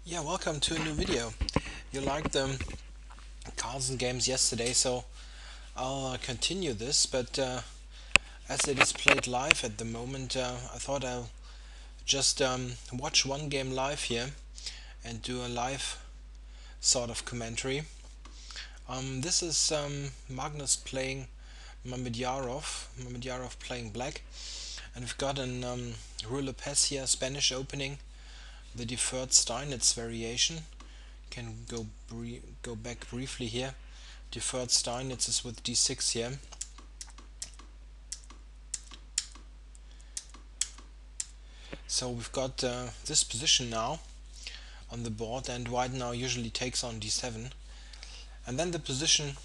Yeah, welcome to a new video. You liked the Carlsen games yesterday, so I'll continue this, but as it is played live at the moment, I thought I'll just watch one game live here and do a live sort of commentary. This is Magnus playing Mamedyarov playing black, and we've got an Rue Lopez here, Spanish opening, the deferred Steinitz variation. Can go back briefly here. Deferred Steinitz is with d6 here. So we've got this position now on the board, and white now usually takes on d7. And then the position,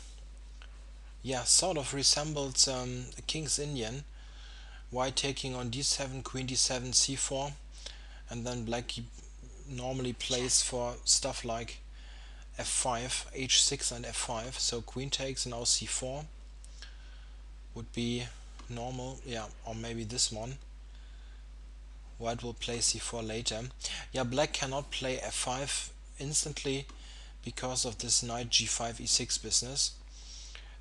yeah, sort of resembles a King's Indian. White taking on d7, queen d7, c4, and then black normally plays for stuff like f5, h6 and f5. So queen takes, now c4 would be normal, yeah, or maybe this one. White will play c4 later. Yeah, black cannot play f5 instantly because of this knight g5 e6 business.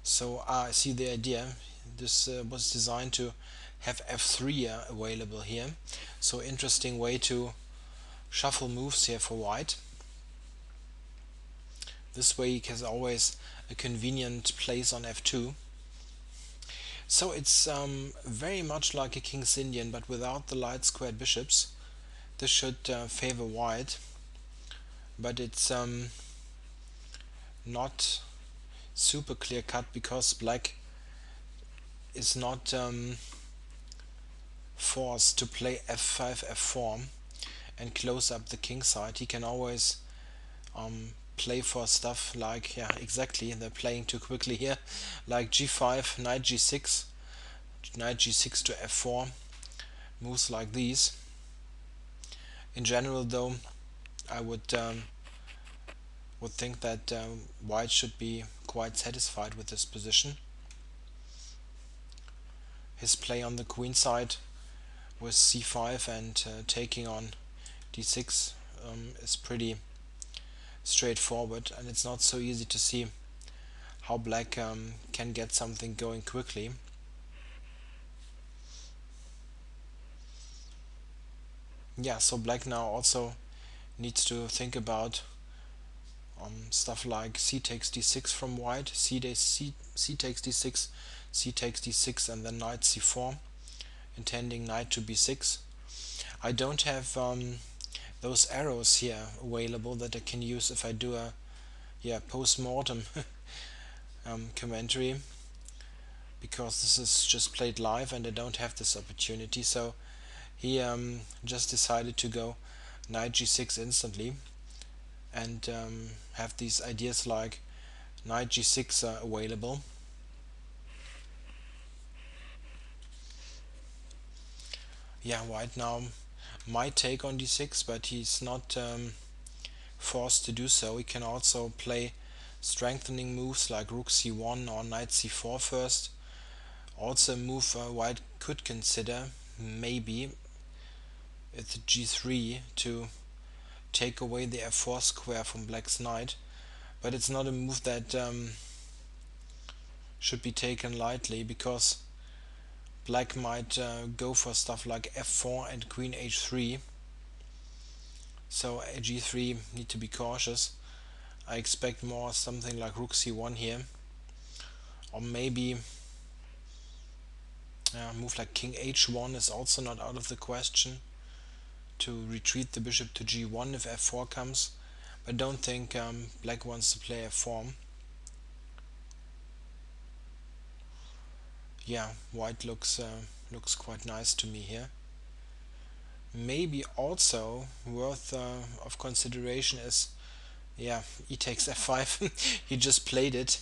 So I see the idea. This was designed to have f3 available here. So interesting way to shuffle moves here for white. This way he has always a convenient place on f2. So it's very much like a King's Indian, but without the light squared bishops. This should favor white, but it's not super clear cut because black is not forced to play f5, f4 and close up the king side. He can always play for stuff like, yeah, exactly, they're playing too quickly here, like g5, knight g6, knight g6 to f4, moves like these. In general though, I would think that white should be quite satisfied with this position. His play on the queen side with c5 and taking on d6 is pretty straightforward, and it's not so easy to see how black can get something going quickly. Yeah, so black now also needs to think about stuff like c takes d6 from white, c takes d6, c takes d6, and then knight c4, intending knight to b6. I don't have those arrows here available that I can use if I do a post-mortem commentary, because this is just played live and I don't have this opportunity. So he just decided to go knight g6 instantly and have these ideas like knight g6 available. Yeah, white now might take on d6, but he's not forced to do so. He can also play strengthening moves like rook c1 or knight c4 first. Also a move white could consider, maybe, it's g3 to take away the f4 square from black's knight, but it's not a move that should be taken lightly, because black might go for stuff like f4 and queen h3. So g3 need to be cautious. I expect more something like rook c1 here, or maybe a move like king h1 is also not out of the question, to retreat the bishop to g1 if f4 comes, but don't think black wants to play f4. Yeah, white looks quite nice to me here. Maybe also worth of consideration is, yeah, e takes f5. He just played it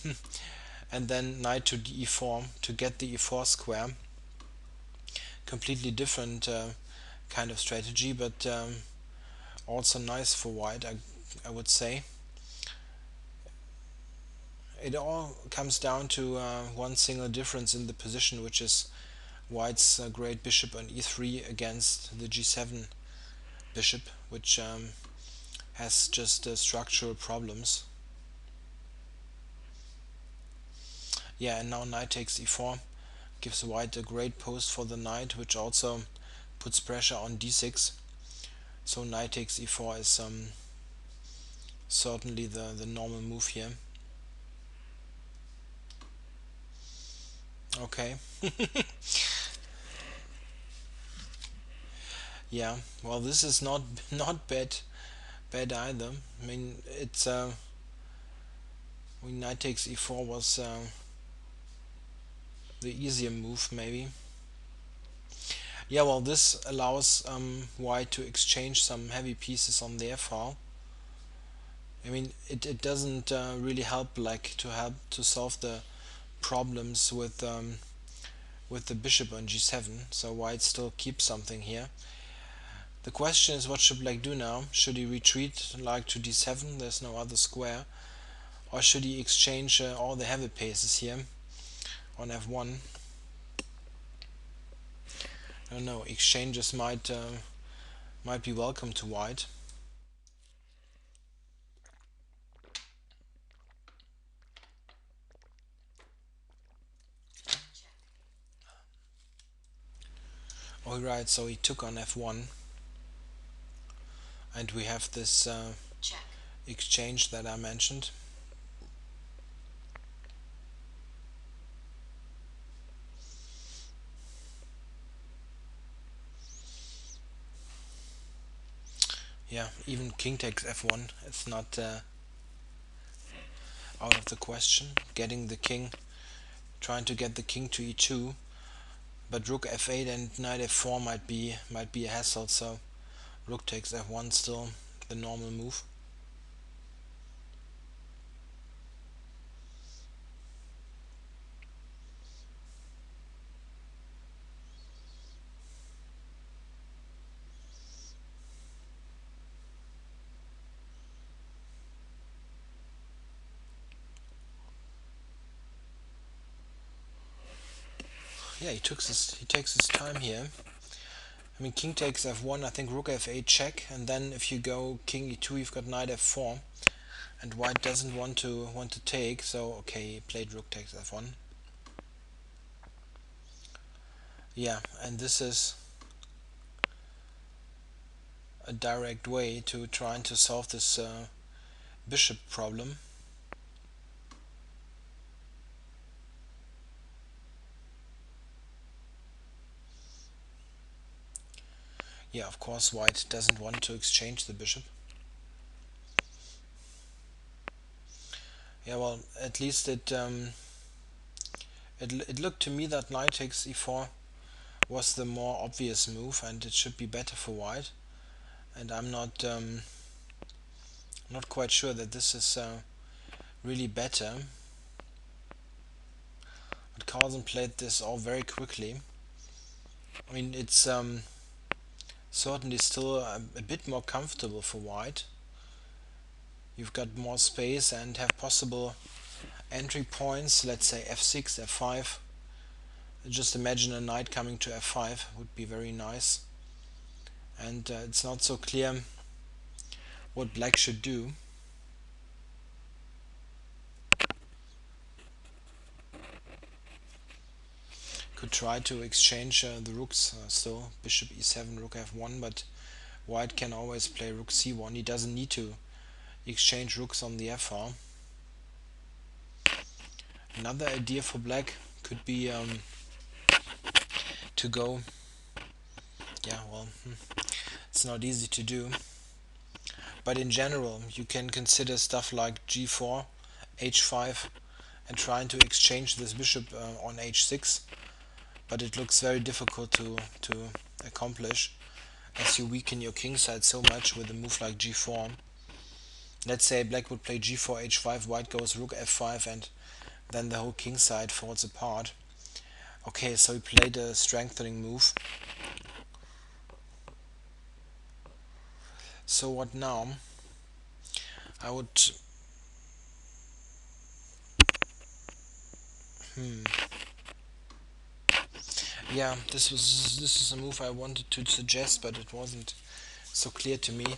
and then knight to e4 to get the e4 square. Completely different kind of strategy, but also nice for white, I would say. It all comes down to one single difference in the position, which is white's great bishop on e3 against the g7 bishop, which has just structural problems. Yeah, and now knight takes e4 gives white a great post for the knight, which also puts pressure on d6. So knight takes e4 is certainly the normal move here. Okay. Yeah, well, this is not bad either. I mean, it's when knight takes e4 was the easier move maybe. Yeah, well, this allows white to exchange some heavy pieces on their file. I mean, it doesn't really help to solve the problems with the bishop on g7, so white still keeps something here. The question is, what should black do now? Should he retreat like to d7, there's no other square, or should he exchange all the heavy pieces here on f1? I don't know, exchanges might be welcome to white. Alright, so he took on f1, and we have this exchange that I mentioned. Yeah, even king takes f1, it's not out of the question. Trying to get the king to e2, but rook f8 and knight f4 might be a hassle, so rook takes f1 still the normal move. Yeah, he takes his time here. I mean, king takes f1, I think rook f8 check, and then if you go king e2, you've got knight f4, and white doesn't want to take, so okay, he played rook takes f1. Yeah, and this is a direct way to trying to solve this bishop problem. Yeah, of course white doesn't want to exchange the bishop. Yeah, well, at least it looked to me that knight takes e4 was the more obvious move, and it should be better for white. And I'm not quite sure that this is really better. But Carlsen played this all very quickly. I mean, it's certainly still a bit more comfortable for white. You've got more space and have possible entry points, let's say f6, f5. Just imagine a knight coming to f5 would be very nice. And it's not so clear what black should do. Could try to exchange the rooks still, bishop e7, rook f1, but white can always play rook c1. He doesn't need to exchange rooks on the f-file. Another idea for black could be to go, yeah, well, it's not easy to do, but in general you can consider stuff like g4, h5, and trying to exchange this bishop on h6, but it looks very difficult to accomplish, as you weaken your king side so much with a move like g4. Let's say black would play g4, h5, white goes rook f5, and then the whole king side falls apart. Okay, so he played a strengthening move. So what now? I would... Yeah, this is a move I wanted to suggest, but it wasn't so clear to me.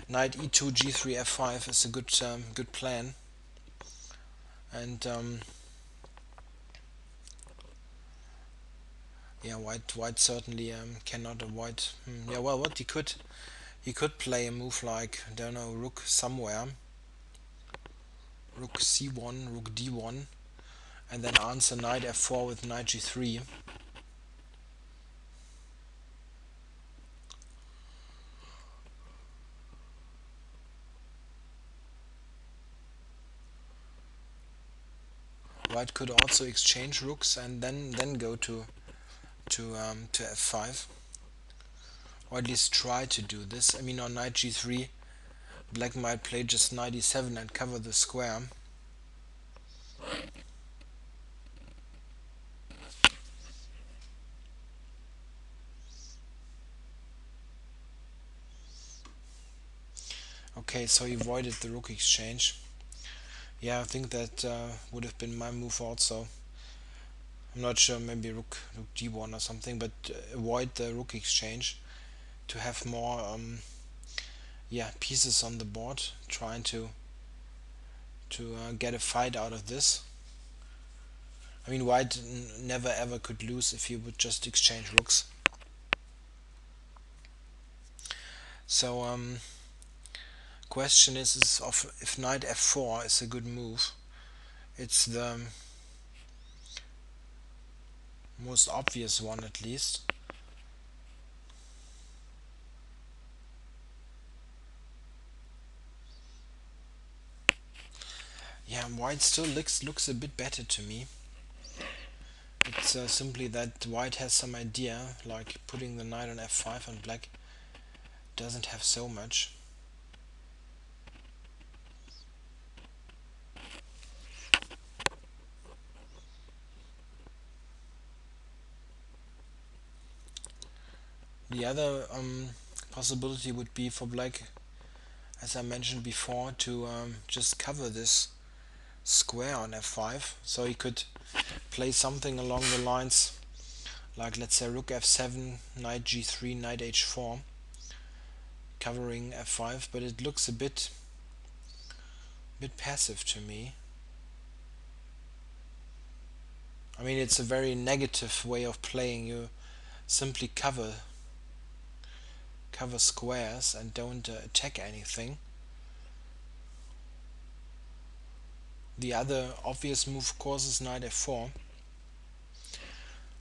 knight e2 g3 f5 is a good plan, and yeah, white certainly cannot avoid. Yeah, well, what he could play a move like, I don't know, rook somewhere, rook c1, rook d1, and then answer knight f4 with knight g3. White could also exchange rooks and then go to f5, or at least try to do this. I mean, on knight g3, black might play just knight e7 and cover the square. Okay, so he avoided the rook exchange. Yeah, I think that would have been my move also. I'm not sure, maybe rook d1 or something, but avoid the rook exchange to have more yeah, pieces on the board, trying to get a fight out of this. I mean, white never ever could lose if he would just exchange rooks. So question is of if knight f4 is a good move. It's the most obvious one, at least. Yeah, white still looks a bit better to me. It's simply that white has some idea, like putting the knight on f5, and black doesn't have so much. The other possibility would be for black, as I mentioned before, to just cover this square on f5, so he could play something along the lines like, let's say, rook f7, knight g3, knight h4, covering f5, but it looks a bit passive to me. I mean, it's a very negative way of playing. You simply cover squares and don't attack anything. The other obvious move, of course, is knight f4,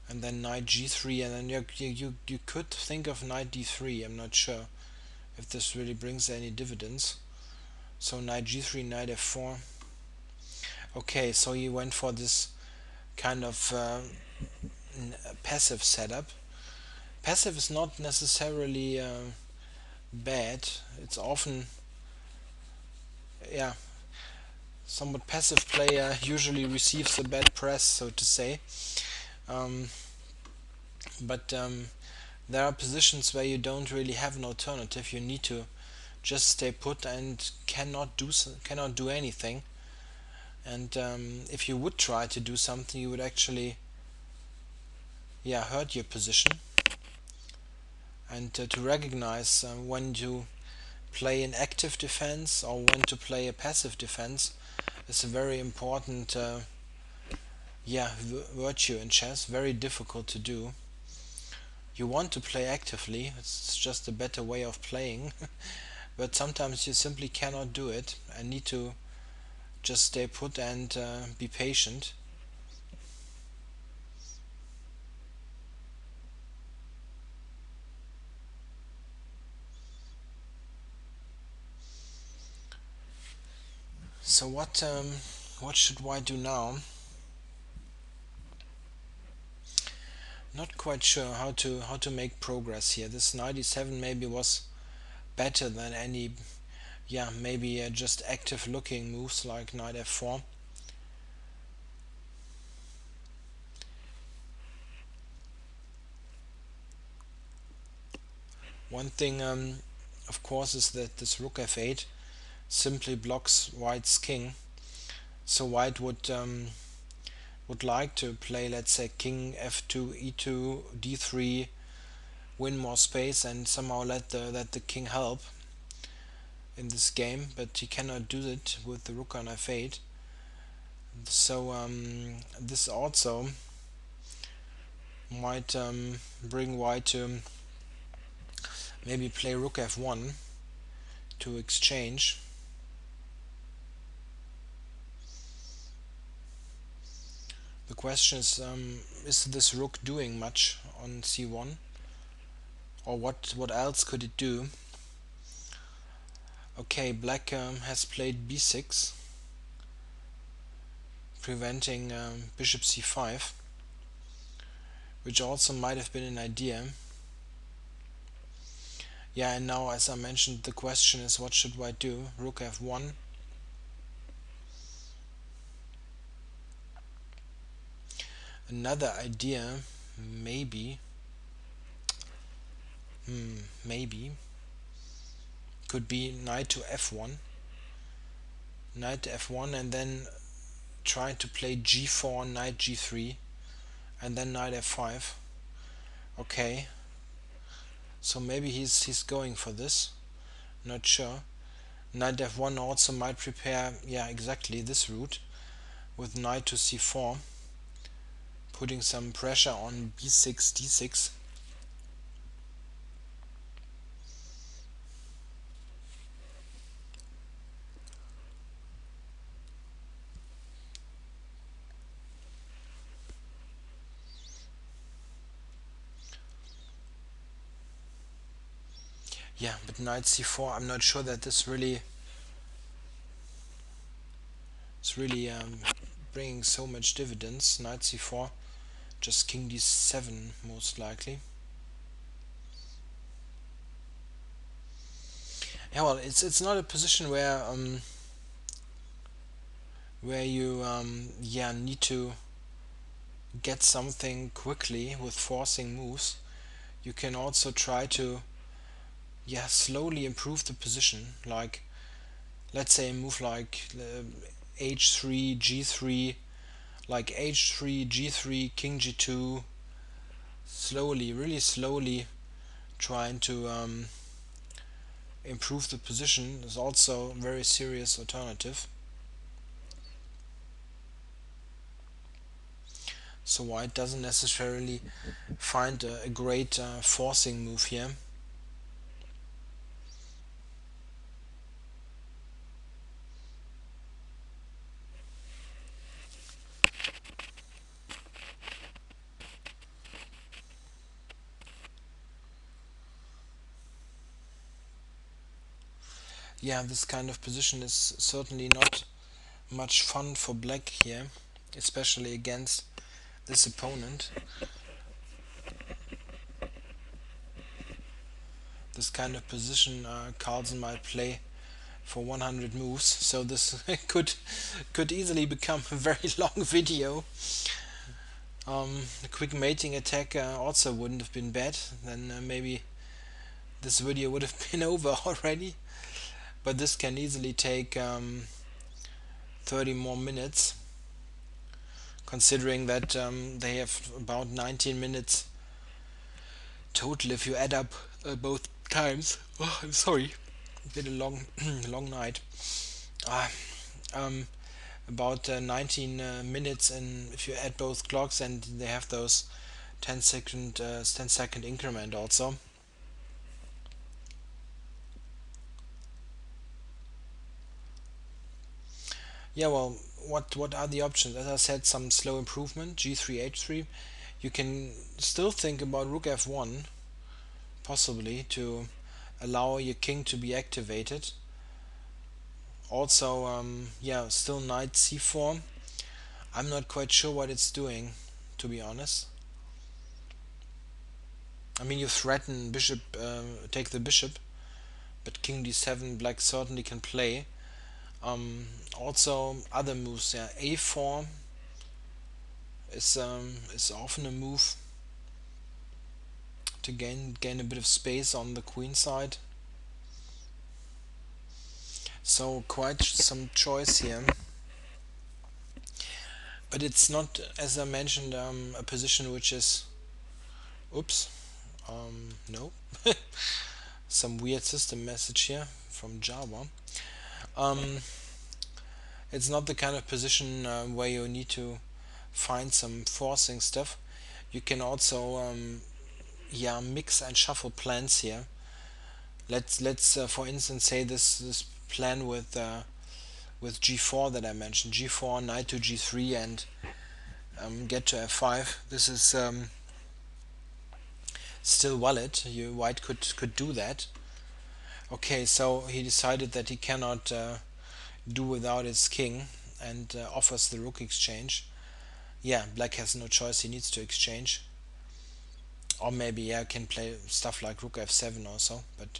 and then knight g3, and then you could think of knight d3. I'm not sure if this really brings any dividends. So knight g3, knight f4. Okay, so he went for this kind of passive setup. Passive is not necessarily bad. It's often, yeah, somewhat passive player usually receives a bad press, so to say. Um, but there are positions where you don't really have an alternative. You need to just stay put and cannot do anything. And if you would try to do something, you would actually, yeah, hurt your position. And to recognize when to play an active defense or when to play a passive defense is a very important yeah, virtue in chess. Very difficult to do. You want to play actively, it's just a better way of playing, but sometimes you simply cannot do it and need to just stay put and be patient. So what should white do now? Not quite sure how to make progress here. This 97 maybe was better than any, yeah, maybe just active looking moves like knight f4. One thing, of course, is that this rook f8 simply blocks white's king. So white would like to play, let's say, king f2, e2, d3, win more space, and somehow let the king help. in this game, but he cannot do it with the rook on f8. So this also might bring white to maybe play rook f1 to exchange. The question is this rook doing much on c1, or what else could it do? Okay, black has played b6, preventing bishop c5, which also might have been an idea. Yeah, and now, as I mentioned, the question is, what should white do? Rook f1. Another idea, maybe could be knight to f1, and then try to play g4, knight g3, and then knight f5. Okay, so maybe he's going for this, not sure. Knight f1 also might prepare, yeah, exactly this route with knight to c4, putting some pressure on b6, d6. Yeah, but knight c4, I'm not sure that this really is really bringing so much dividends. Knight c4, just king d7 most likely. Yeah, well, it's not a position where you yeah, need to get something quickly with forcing moves. You can also try to, yeah, slowly improve the position, like let's say a move like h3 g3, like h3 g3 king g2, slowly, really slowly trying to improve the position is also a very serious alternative. So white doesn't necessarily find a great forcing move here. Yeah, this kind of position is certainly not much fun for black here, especially against this opponent. This kind of position Carlsen might play for 100 moves, so this could easily become a very long video. A quick mating attack also wouldn't have been bad, then maybe this video would have been over already, but this can easily take 30 more minutes, considering that they have about 19 minutes total if you add up both times. Oh, I'm sorry, been a long long night. uh, um, about 19 minutes, and if you add both clocks, and they have those 10-second increment also. Yeah, well, what are the options? As I said, some slow improvement, g3 h3. You can still think about rook f1, possibly, to allow your king to be activated. Also, yeah, still knight c4. I'm not quite sure what it's doing, to be honest. I mean, you threaten bishop, take the bishop, but king d7 black certainly can play. Also, other moves, yeah, a4 is often a move to gain a bit of space on the queen side. So quite some choice here, but it's not, as I mentioned, a position which is, oops, no, some weird system message here. from Java. Um, it's not the kind of position where you need to find some forcing stuff. You can also yeah, mix and shuffle plans here. Let's for instance say this plan with g4 that I mentioned, g4, knight to g3, and get to f5. This is still valid. White could do that. Okay, so he decided that he cannot do without his king, and offers the rook exchange. Yeah, black has no choice, he needs to exchange. Or maybe, yeah, can play stuff like rook f7 also, but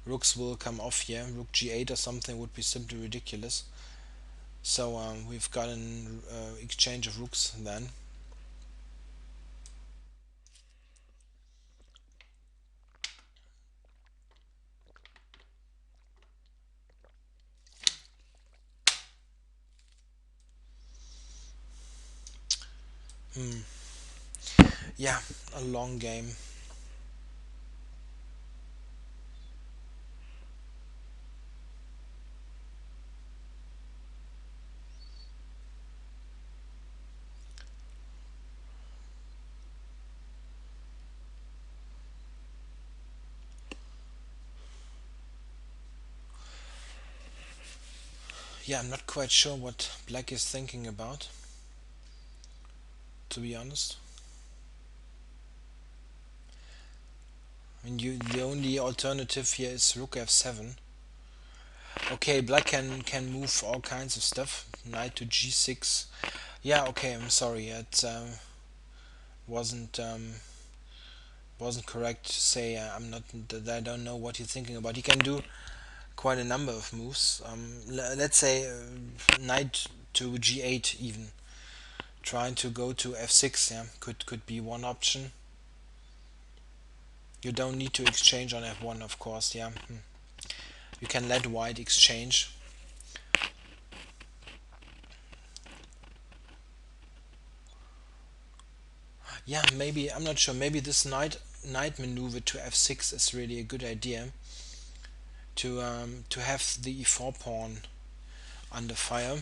rooks will come off here. Rook g8 or something would be simply ridiculous. So we've got an exchange of rooks then. Hmm. Yeah, a long game. Yeah, I'm not quite sure what black is thinking about, to be honest. I mean, the only alternative here is rook f7. Okay, black can move all kinds of stuff. Knight to g6. Yeah, okay, I'm sorry. It wasn't wasn't correct to say I'm not that I don't know what he's thinking about. He can do quite a number of moves. Let's say knight to g8 even. Trying to go to f6, yeah, could be one option. You don't need to exchange on f1, of course, yeah. You can let white exchange. Yeah, maybe, I'm not sure, maybe this knight maneuver to f6 is really a good idea to have the e4 pawn under fire.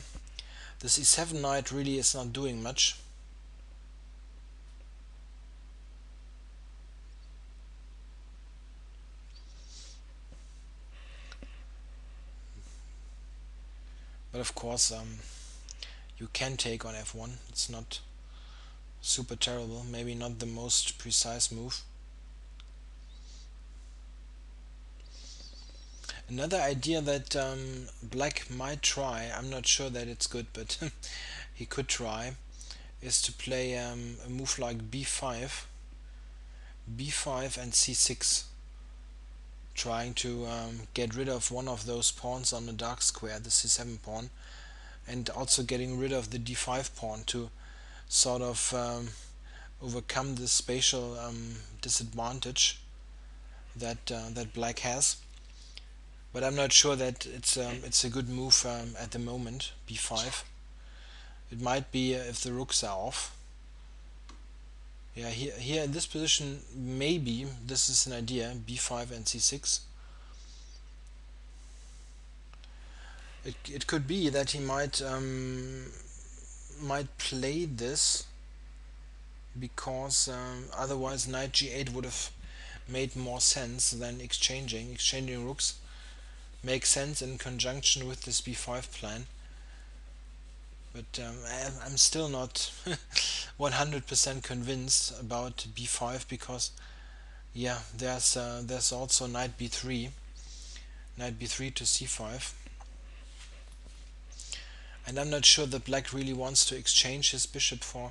This e7 knight really is not doing much. But of course, you can take on f1. It's not super terrible. Maybe not the most precise move. Another idea that black might try, I'm not sure that it's good, but he could try, is to play a move like b5, b5 and c6, trying to get rid of one of those pawns on the dark square, the c7 pawn, and also getting rid of the d5 pawn to sort of overcome this spatial disadvantage that black has. But I'm not sure that it's a good move at the moment. b5. It might be if the rooks are off. Yeah, here in this position, maybe this is an idea. b5 and c6. It could be that he might play this because otherwise knight g8 would have made more sense than exchanging. Exchanging rooks makes sense in conjunction with this b5 plan. But I'm still not 100% convinced about b5 because yeah, there's also knight b3, knight b3 to c5, and I'm not sure that black really wants to exchange his bishop for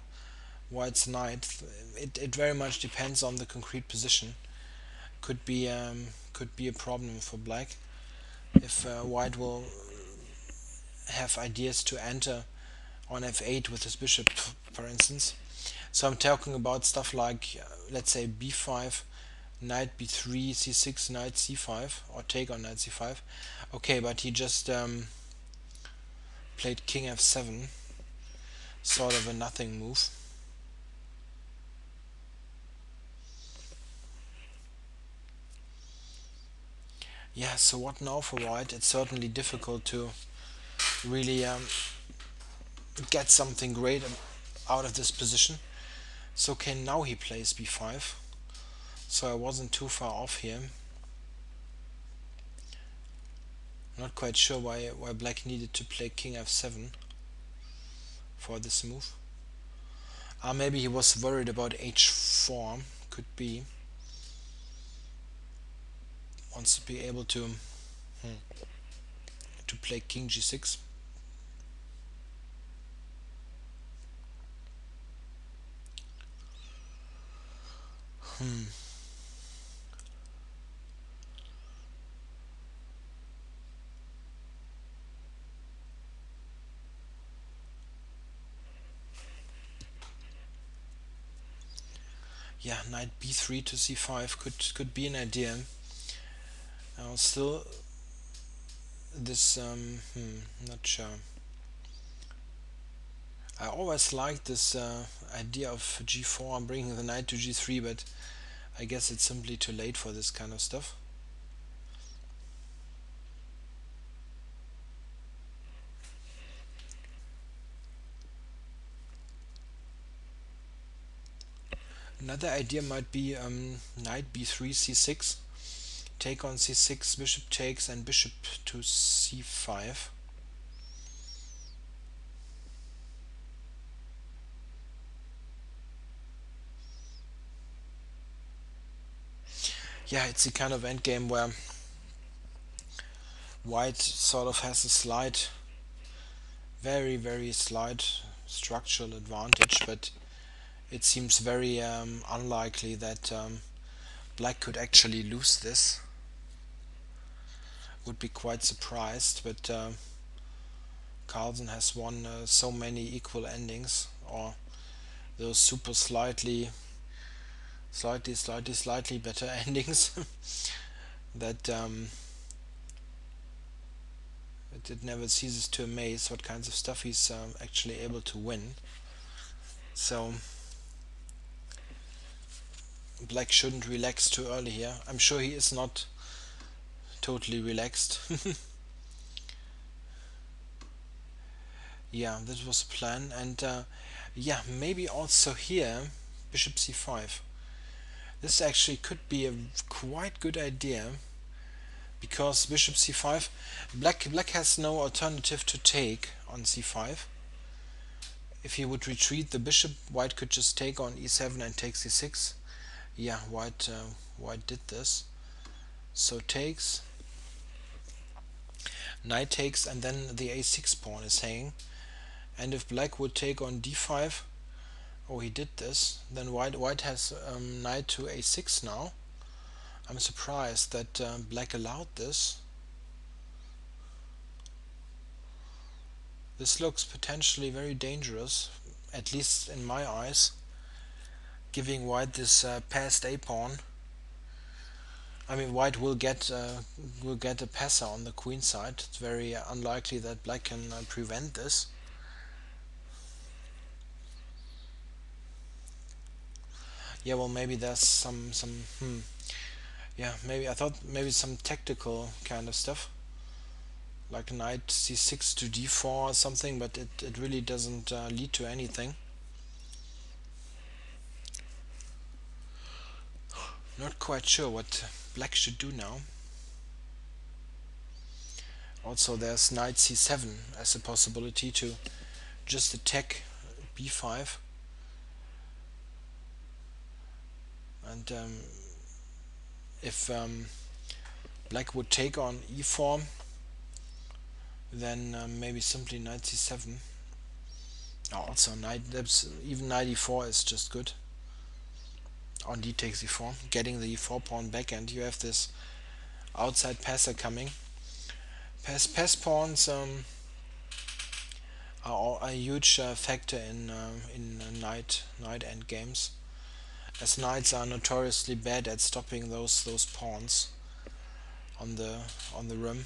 white's knight. It very much depends on the concrete position. Could be a problem for black if white will have ideas to enter on f8 with his bishop, for instance. So I'm talking about stuff like let's say b5, knight b3, c6, knight c5, or take on knight c5. Okay, but he just played king f7, sort of a nothing move. Yeah, so what now for white? It's certainly difficult to really get something great out of this position. So okay, now he plays b5. So I wasn't too far off here. Not quite sure why black needed to play king f7 for this move. Maybe he was worried about h4. Could be. Wants to be able to play king g6. Yeah, knight b3 to c5 could be an idea. Still, this not sure. I always liked this idea of g4 bringing the knight to g3, but I guess it's simply too late for this kind of stuff. Another idea might be knight b3 c6, take on c6, bishop takes, and bishop to c5. Yeah, it's the kind of endgame where white sort of has a slight, very slight structural advantage, but it seems very unlikely that black could actually lose this. Would be quite surprised, but Carlsen has won so many equal endings, or those super slightly better endings that it never ceases to amaze what kinds of stuff he's actually able to win. So black shouldn't relax too early here. I'm sure he is not totally relaxed. Yeah, that was the plan, and yeah, maybe also here bishop c5. This actually could be a quite good idea, because bishop c5, black has no alternative to take on c5. If he would retreat the bishop, white could just take on e7 and take c6. Yeah, white did this. So takes, knight takes, and then the a6 pawn is hanging. And if black would take on d5, oh, he did this, then white has knight to a6 now. I'm surprised that black allowed this. This looks potentially very dangerous, at least in my eyes, giving white this passed a pawn. I mean, white will get a passer on the queen side. It's very unlikely that black can prevent this. Yeah, well, maybe there's some yeah, maybe I thought maybe some tactical kind of stuff, like knight c6 to d4 or something, but it really doesn't lead to anything. Not quite sure what black should do now. Also, there's knight c7 as a possibility to just attack b5, and if black would take on e4, then maybe simply knight c7. Also, even knight e4 is just good. On d takes e4, getting the e4 pawn back, and you have this outside passer coming. Pass pawns are a huge factor in knight end games, as knights are notoriously bad at stopping those pawns on the rim.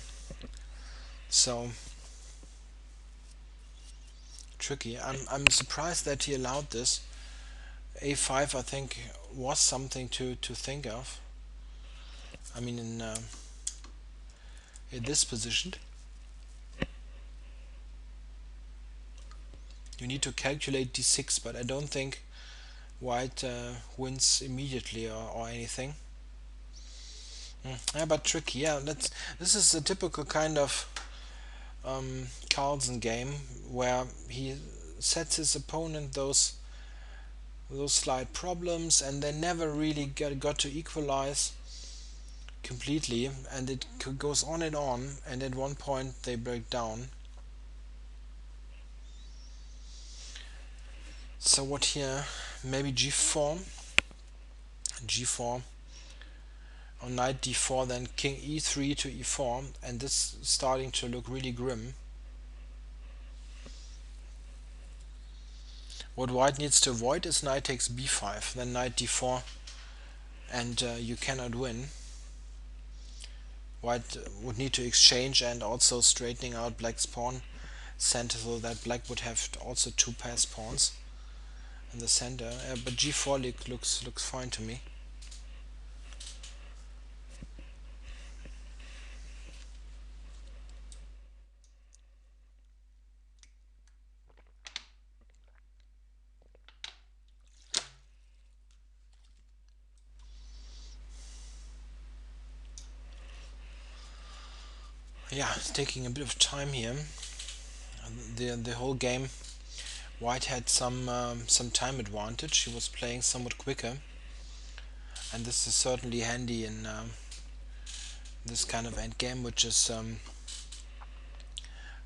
So tricky. I'm surprised that he allowed this. a5, I think, was something to think of. I mean, in this position. You need to calculate d6, but I don't think white wins immediately or anything. Yeah, but tricky. Yeah, this is a typical kind of Carlsen game where he sets his opponent those slight problems, and they never really got to equalize completely, and it goes on, and at one point they break down. So what here? Maybe g4, g4 on knight d4, then king e3 to e4, and this is starting to look really grim. What white needs to avoid is knight takes b5, then knight d4, and you cannot win. White would need to exchange and also straightening out black's pawn center, so that black would have also two pass pawns in the center. But g4 looks fine to me. Yeah, it's taking a bit of time here. The whole game, white had some time advantage. He was playing somewhat quicker, and this is certainly handy in this kind of endgame, which is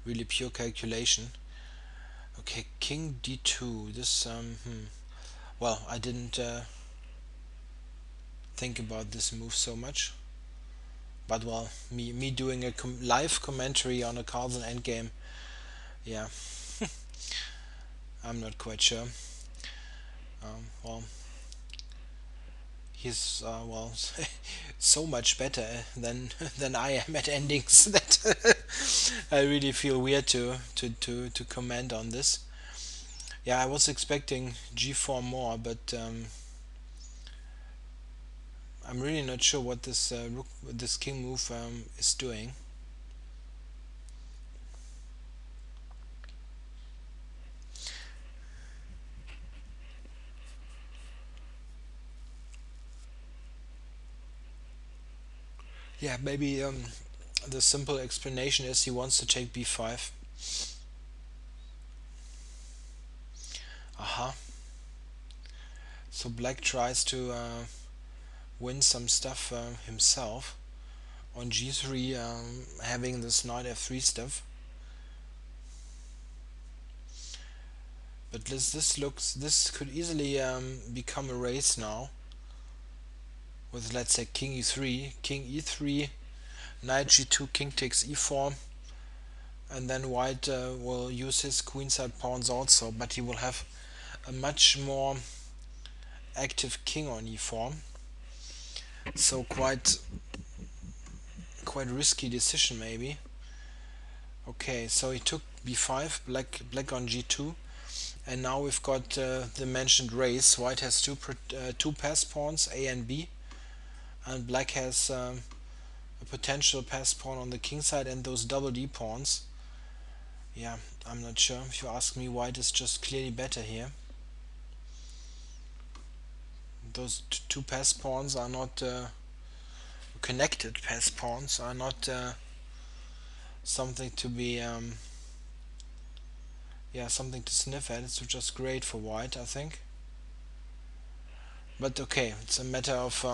really pure calculation. Okay, king d2. This well, I didn't think about this move so much, but well, me doing a live commentary on a Carlsen endgame, yeah, I'm not quite sure. Well, he's well so much better than I am at endings that I really feel weird to comment on this. Yeah, I was expecting g4 more, but I'm really not sure what this king move is doing. Yeah, maybe the simple explanation is he wants to take b5. Aha. So black tries to win some stuff himself on g3, having this knight f3 stuff. But this could easily become a race now with, let's say, king e3, knight g2, king takes e4, and then white will use his queenside pawns also, but he will have a much more active king on e4. So quite risky decision maybe. Okay, so he took b5, black on g2, and now we've got the mentioned race. White has two pass pawns, a and b, and black has a potential pass pawn on the king side and those double d pawns. Yeah, I'm not sure. If you ask me, white is just clearly better here. Those two pass pawns are not connected. Pass pawns are not something to be yeah, something to sniff at. It's just great for white, I think. But okay, it's a matter of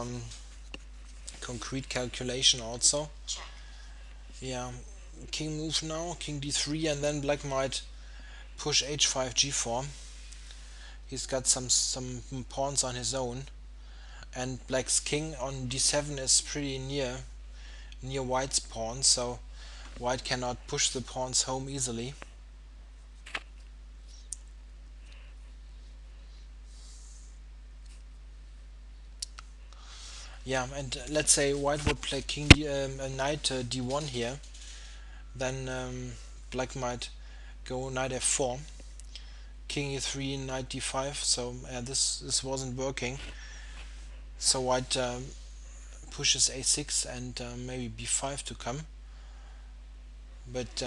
concrete calculation also. Yeah, king move now, king d3, and then black might push h5 g4. He's got some pawns on his own, and black's king on d7 is pretty near white's pawn, so white cannot push the pawns home easily. Yeah, and let's say white would play knight d1 here, then black might go knight f4, king e3, knight d5. So this wasn't working. So white pushes a6 and maybe b5 to come. But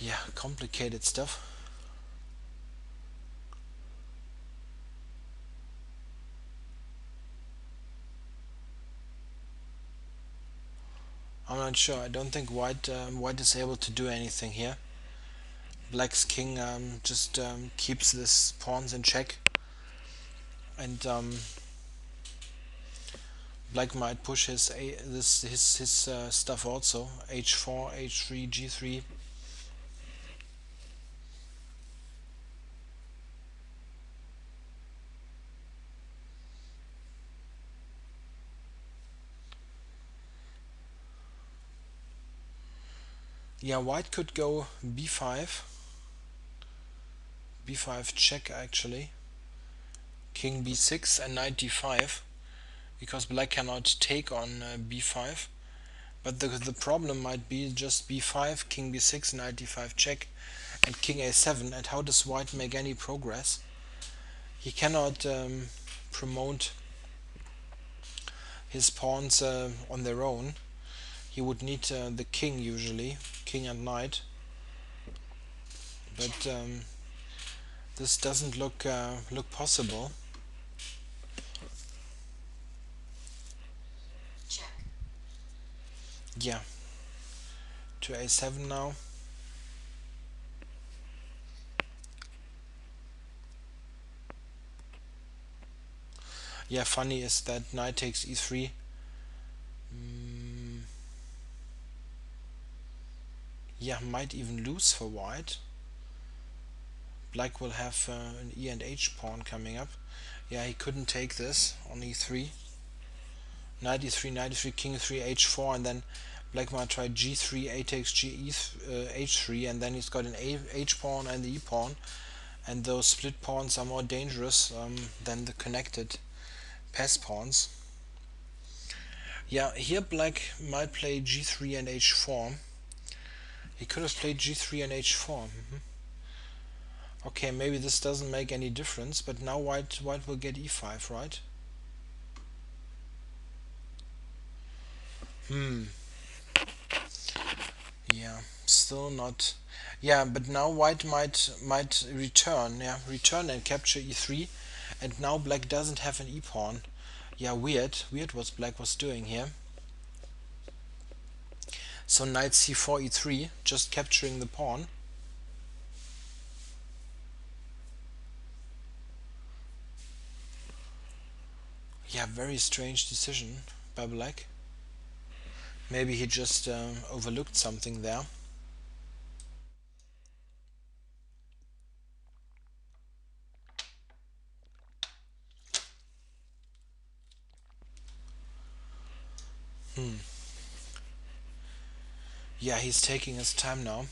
yeah, complicated stuff. I'm not sure. I don't think white is able to do anything here. Black's king just keeps this pawns in check, and Black might push his stuff also. H4, H3, G3. Yeah, white could go B5, B5 check actually, King B6 and Knight D5, because Black cannot take on B5. But the problem might be just B5, King B6, Knight D5 check, and King A7. And how does White make any progress? He cannot promote his pawns on their own. He would need the king usually, king and knight. But this doesn't look possible. Yeah, to A7 now. Yeah, funny is that knight takes E3. Mm, yeah, might even lose for white. Black will have an E and H pawn coming up. Yeah, he couldn't take this on E3. Knight E3, Knight E3, King E3, H4, and then Black might try G3, A takes G, H3, and then he's got an H pawn and the E pawn, and those split pawns are more dangerous than the connected pass pawns. Yeah, here Black might play G3 and H4. He could have played G3 and H4. Okay, maybe this doesn't make any difference, but now white will get E5, right? Yeah, still not. Yeah, but now white might return. Yeah, return and capture E3, and now Black doesn't have an E pawn. Yeah, weird what Black was doing here. So knight C4, E3, just capturing the pawn. Yeah, very strange decision by Black. Maybe he just overlooked something there. Yeah, he's taking his time now.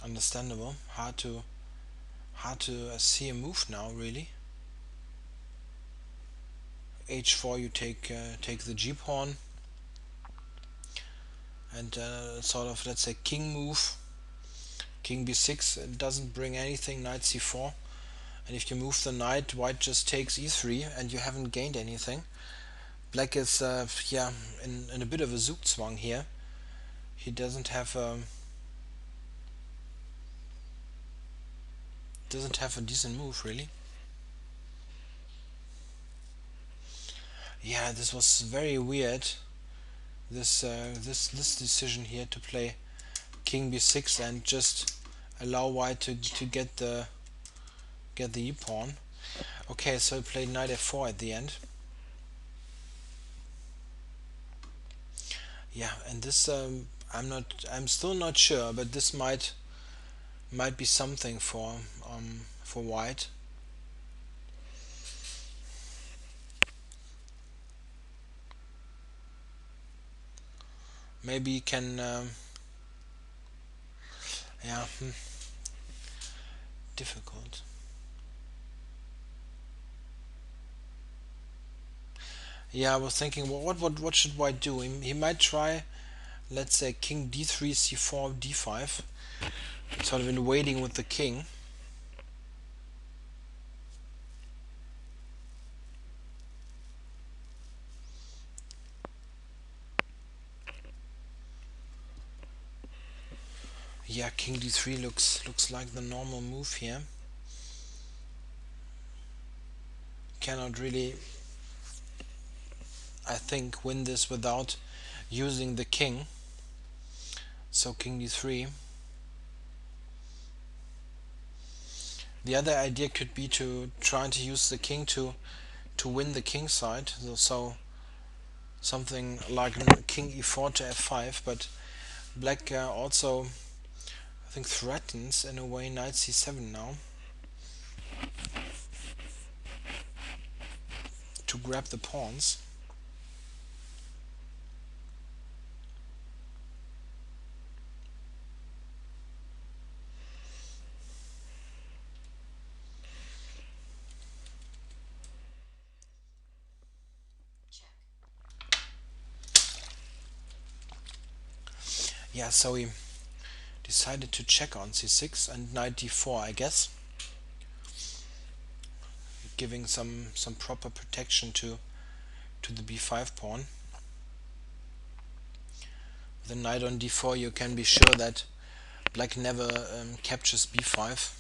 Understandable. Hard to see a move now, really. H4, you take the G pawn, and sort of, let's say, king move. King B6 doesn't bring anything. Knight C4, and if you move the knight, white just takes E3, and you haven't gained anything. Black is yeah, in a bit of a Zugzwang here. He doesn't have a decent move, really. Yeah, this was very weird. This decision here to play King B6 and just allow white to get the E pawn. Okay, so he played Knight F4 at the end. Yeah, and this I'm still not sure, but this might be something for white. Maybe he can yeah, difficult. Yeah, I was thinking, what should white do? He might try, let's say, king d3, c4, d5, sort of in waiting with the king. Yeah, king d3 looks like the normal move here. Cannot really, I think, win this without using the king. So king d3. The other idea could be to try to use the king to win the king side. So something like king e4 to f5, but black also, I think, threatens in a way knight c7 now to grab the pawns. Yeah, so he decided to check on c6 and knight d4, I guess, giving some proper protection to the b5 pawn. With the knight on d4, you can be sure that black never captures b5.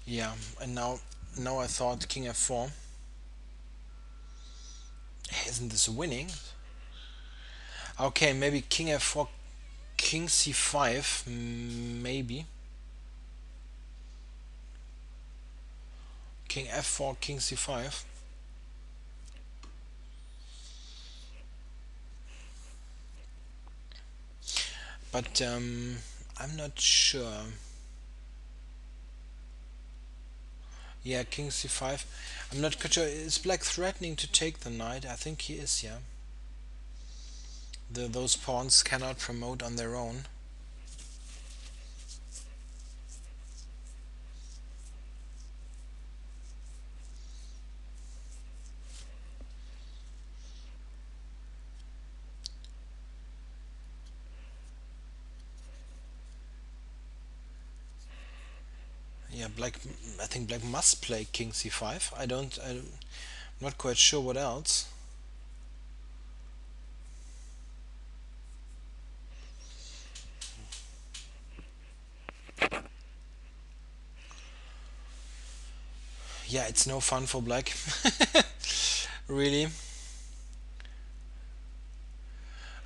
Yeah, and now I thought king f4. Isn't this winning? Okay, maybe king f4, king c5, maybe. King f4, king c5. But I'm not sure. Yeah, king c5. I'm not quite sure. Is black threatening to take the knight? I think he is, yeah. Those pawns cannot promote on their own. Yeah, black. I think black must play king c5. I'm not quite sure what else. Yeah, it's no fun for black. Really.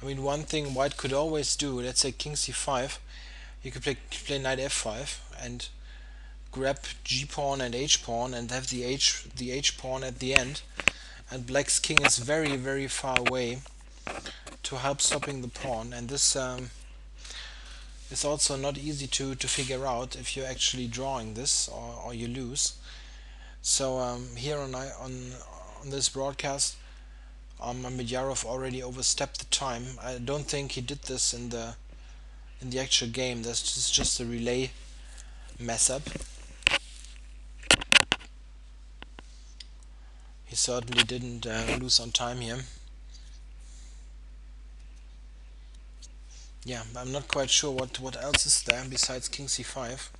I mean, one thing white could always do, let's say king c5, you could play knight f5 and grab g pawn and h pawn and have the h pawn at the end, and black's king is very far away to help stopping the pawn, and this is also not easy to figure out if you're actually drawing this, or you lose. So here on this broadcast, Mamedyarov already overstepped the time. I don't think he did this in the actual game. That's just a relay mess up. He certainly didn't lose on time here. Yeah, I'm not quite sure what else is there besides king c5.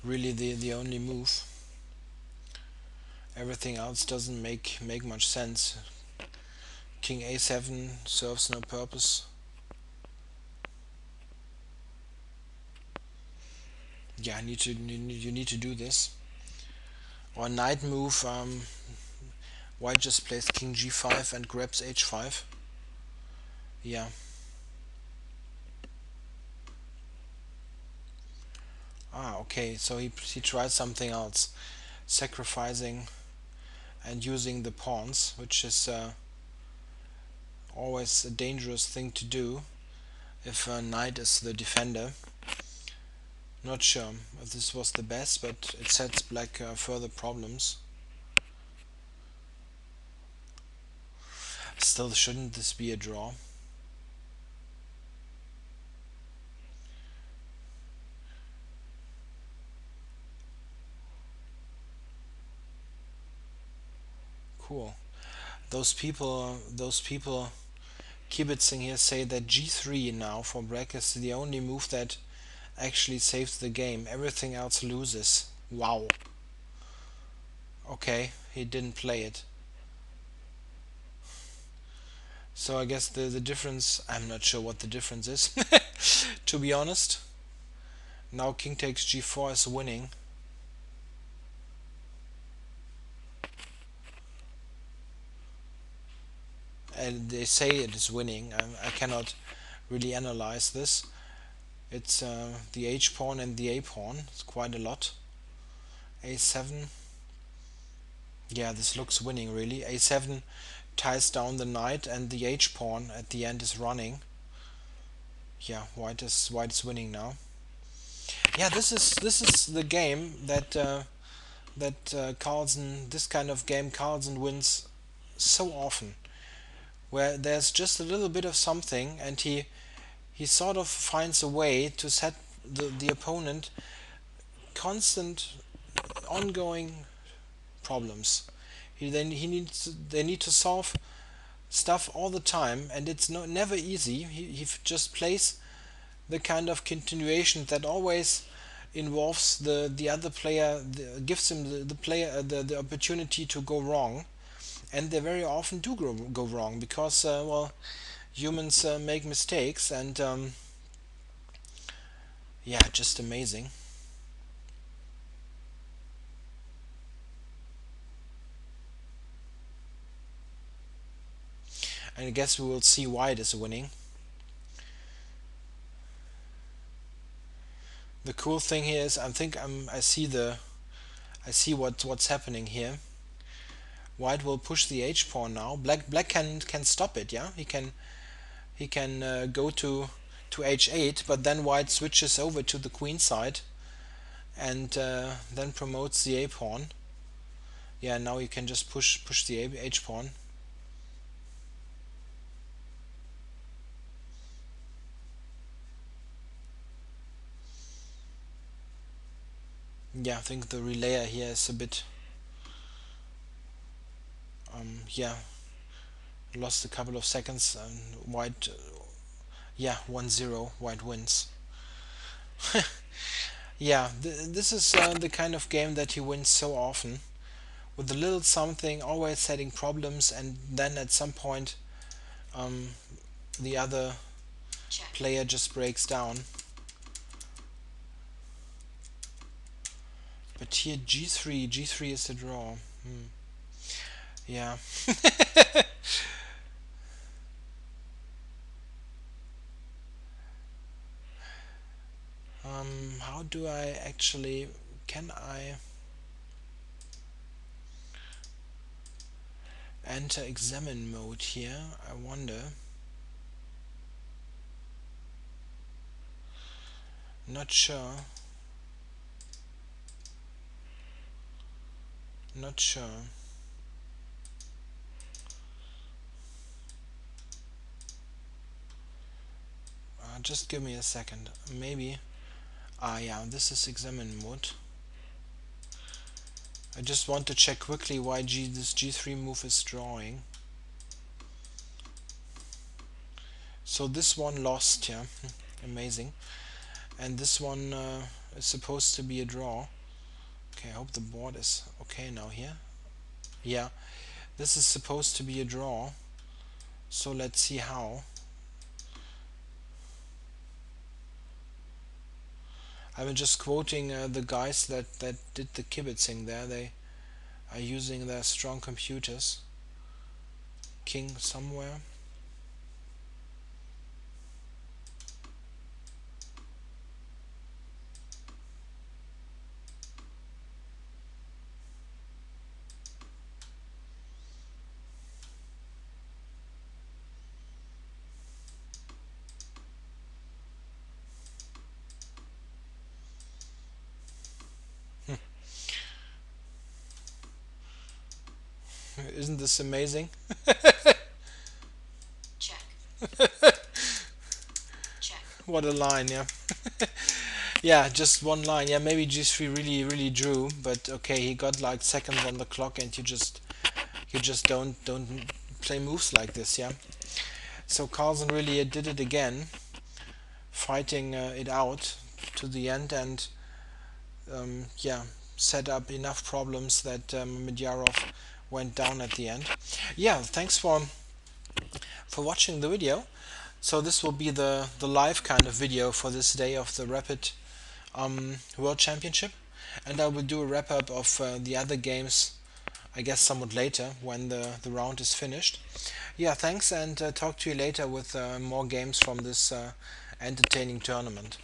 Really the only move. Everything else doesn't make much sense. King a7 serves no purpose. Yeah, you need to do this. Or knight move. White just plays king g5 and grabs h5. Yeah. Ah, okay. So he tried something else, sacrificing and using the pawns, which is always a dangerous thing to do if a knight is the defender. Not sure if this was the best, but it sets black further problems. Still, shouldn't this be a draw? Cool. Those people kibitzing here say that g3 now for Breck is the only move that actually saves the game. Everything else loses. Wow. Okay, he didn't play it. So I guess the difference, I'm not sure what the difference is, to be honest. Now king takes g4 is winning. And they say it is winning. I cannot really analyze this. It's the h pawn and the a pawn. It's quite a lot. a7. Yeah, this looks winning really. a7 ties down the knight and the h pawn at the end is running. Yeah, white is winning now. Yeah, this is the game that Carlsen, this kind of game Carlsen wins so often, where there's just a little bit of something and he sort of finds a way to set the opponent constant ongoing problems. They need to solve stuff all the time, and it's never easy. He just plays the kind of continuation that always involves the other player, gives him the player the opportunity to go wrong, and they very often do go wrong because well, humans make mistakes, and yeah, just amazing. And I guess we will see white is winning. The cool thing here is I see what's happening here. White will push the h pawn now. Black can stop it. Yeah, he can go to h8, but then white switches over to the queen side and then promotes the a pawn. Yeah, now you can just push the h pawn. Yeah, I think the relayer here is a bit yeah, lost a couple of seconds, and white yeah, 1-0, white wins. Yeah, this is the kind of game that he wins so often, with a little something, always setting problems, and then at some point um, the other player just breaks down. But here g3 is a draw. Yeah. How do I actually, can I enter examine mode here? I wonder. Not sure. Not sure. Just give me a second. Maybe. Yeah, this is examine mode. I just want to check quickly why this g3 move is drawing. So this one lost, yeah. Amazing. And this one is supposed to be a draw. Okay, I hope the board is okay now here. Yeah, this is supposed to be a draw. So let's see how. I'm just quoting the guys that did the kibitzing there. They are using their strong computers. King somewhere. Isn't this amazing? Check. Check. What a line, yeah. Yeah, just one line. Yeah, maybe g3 really drew, but okay, he got like seconds on the clock, and you you just don't play moves like this. Yeah. So Carlsen really did it again, fighting it out to the end, and yeah, set up enough problems that Mamedyarov went down at the end. Yeah, thanks for watching the video. So this will be the live kind of video for this day of the Rapid World Championship, and I will do a wrap up of the other games, I guess somewhat later when the round is finished. Yeah, thanks, and talk to you later with more games from this entertaining tournament.